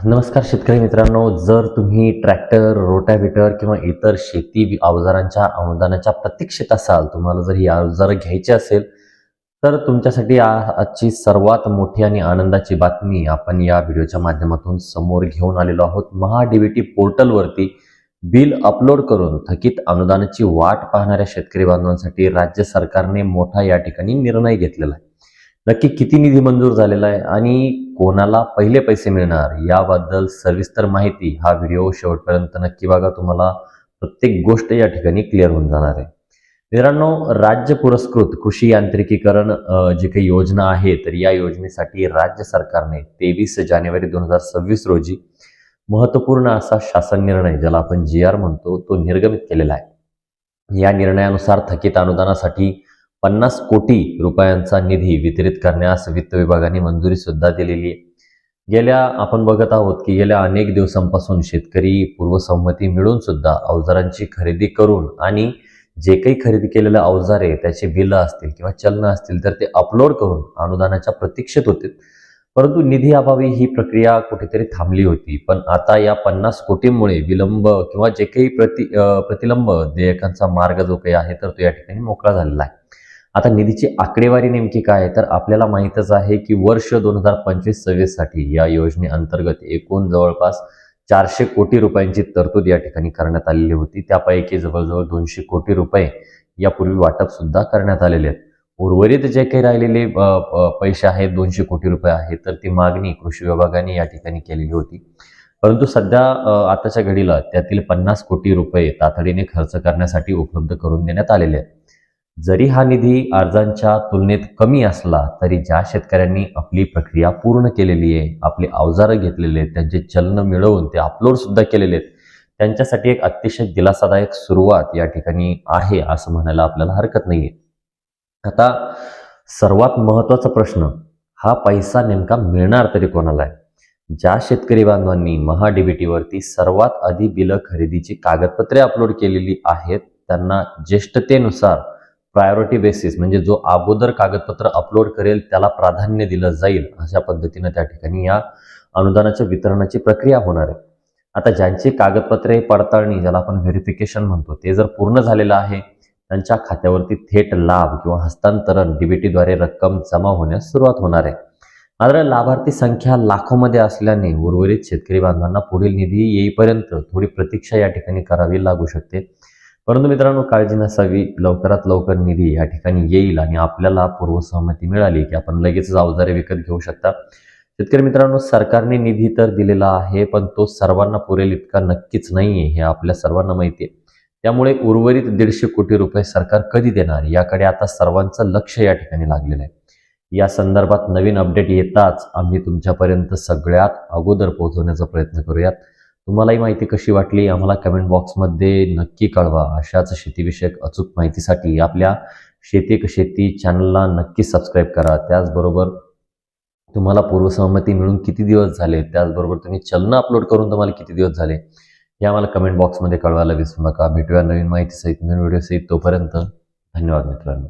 नमस्कार शेतकरी मित्रांनो, जर तुम्ही ट्रॅक्टर, रोटाव्हेटर किंवा इतर शेती अवजारांच्या अनुदानाच्या प्रतीक्षेत असाल, तुम्हाला जर ही अवजारं घ्यायची असेल, तर तुमच्यासाठी आजची सर्वात मोठी आणि आनंदाची बातमी आपण या व्हिडिओच्या माध्यमातून समोर घेऊन आलेलो आहोत. महा-डी-बी-टी पोर्टलवरती बिल अपलोड करून थकीत अनुदानाची वाट पाहणाऱ्या शेतकरी बांधवांसाठी राज्य सरकारने मोठा या ठिकाणी निर्णय घेतलेला आहे. नक्की किती निधी मंजूर झालेला आहे आणि कोणाला पहिले पैसे मिळणार याबद्दल सविस्तर माहिती हा व्हिडिओ शेवटपर्यंत नक्की बघा. तुम्हाला प्रत्येक गोष्ट या ठिकाणी क्लिअर होऊन जाणार आहे. मित्रांनो, राज्य पुरस्कृत कृषी यांत्रिकीकरण जी काही योजना आहे, तर या योजनेसाठी राज्य सरकारने 23 जानेवारी 2026 रोजी महत्त्वपूर्ण असा शासन निर्णय, ज्याला आपण GR म्हणतो, तो निर्गमित केलेला आहे. या निर्णयानुसार थकीत अनुदानासाठी 50 कोटी रुपयांचा निधी वितरित करण्यास वित्त विभागाने मंजुरी सुद्धा दिलेली आहे. आपण बघत आहोत की गेल्या अनेक दिवसांपासून शेतकरी पूर्वसंमती मिळून सुद्धा अवजारांची खरेदी करून आणि जे काही खरेदी केलेलं अवजार आहे त्याचे बिलं असतील किंवा चलन असतील तर ते अपलोड करून अनुदानाच्या प्रतीक्षेत होते. परंतु निधी अभावी ही प्रक्रिया कुठेतरी थांबली होती. पण आता या 50 कोटींमुळे विलंब किंवा जे काही प्रतिलंब देयकांचा मार्ग जो काही आहे तर तो या ठिकाणी मोकळा झालेला आहे. आता निधीची आकडेवारी नेमकी काय आहे, तर आपल्याला माहीतच आहे की वर्ष 2025-26 साठी या योजनेअंतर्गत एकूण जवळपास 400 कोटी रुपयांची तरतूद या ठिकाणी करण्यात आलेली होती. त्यापैकी जवळजवळ 200 कोटी रुपये यापूर्वी वाटप सुद्धा करण्यात आलेले आहेत. उर्वरित जे काही राहिलेले पैसे आहेत, 200 कोटी रुपये आहेत, तर ती मागणी कृषी विभागाने या ठिकाणी केलेली होती. परंतु सध्या आताच्या घडीला त्यातील 50 कोटी रुपये तातडीने खर्च करण्यासाठी उपलब्ध करून देण्यात आलेले आहेत. जरी हा निधी अर्जांच्या तुलनेत कमी असला तरी ज्या शेतकऱ्यांनी आपली प्रक्रिया पूर्ण केलेली आहे, आपली अवजारं घेतलेली आहेत, त्यांचे चलन मिळवून ते अपलोड सुद्धा केलेले आहेत, त्यांच्यासाठी एक अतिशय दिलासादायक सुरुवात या ठिकाणी आहे असं म्हणायला आपल्याला हरकत नाहीये. आता सर्वात महत्त्वाचा प्रश्न, हा पैसा नेमका मिळणार तरी कोणाला आहे? ज्या शेतकरी बांधवांनी महा-डी-बी-टी वरती सर्वात आधी बिलं खरेदीची कागदपत्रे अपलोड केलेली आहेत त्यांना ज्येष्ठतेनुसार प्रायोरिटी बेसिस, म्हणजे जो अगोदर कागदपत्र अपलोड करेल त्याला प्राधान्य दिलं जाईल, अशा पद्धतीने त्या ठिकाणी या अनुदानाच्या वितरणाची प्रक्रिया होणार आहे. आता ज्यांची कागदपत्रे पडताळणी, ज्याला आपण व्हेरिफिकेशन म्हणतो, ते जर पूर्ण झालेलं आहे, त्यांच्या खात्यावरती थेट लाभ किंवा हस्तांतरण डी-बी-टीद्वारे रक्कम जमा होण्यास सुरुवात होणार आहे. मात्र लाभार्थी संख्या लाखोमध्ये असल्याने उर्वरित शेतकरी बांधवांना पुढील निधी येईपर्यंत थोडी प्रतीक्षा या ठिकाणी करावी लागू शकते. परंतु मित्रांनो, काळजी नसावी, लवकरात लवकर निधी या ठिकाणी येईल आणि आपल्याला पूर्वसहमती मिळाली की आपण लगेचच अवजारे विकत घेऊ शकता. शेतकरी मित्रांनो, सरकारने निधी तर दिलेला आहे, पण तो सर्वांना पुरेल इतका नक्कीच नाहीये, हे आपल्या सर्वांना माहिती आहे. त्यामुळे उर्वरित 150 कोटी रुपये सरकार कधी देणार याकडे आता सर्वांचं लक्ष या ठिकाणी लागलेलं आहे. या संदर्भात नवीन अपडेट येताच आम्ही तुमच्यापर्यंत सगळ्यात अगोदर पोहोचवण्याचा प्रयत्न करूयात. तुम्हाला ही माहिती कशी वाटली आम्हाला कमेंट बॉक्समध्ये नक्की कळवा. अशाच शेतीविषयक अचूक माहितीसाठी आपल्या शेती एक शेती चॅनलला नक्की सबस्क्राईब करा. त्याचबरोबर तुम्हाला पूर्वसहमती मिळून किती दिवस झाले, त्याचबरोबर तुम्ही चलन अपलोड करून तुम्हाला किती दिवस झाले, हे आम्हाला कमेंट बॉक्समध्ये कळवायला विसरू नका. भेटूया नवीन माहितीसहित, नवीन व्हिडिओसहित. तोपर्यंत धन्यवाद मित्रांनो.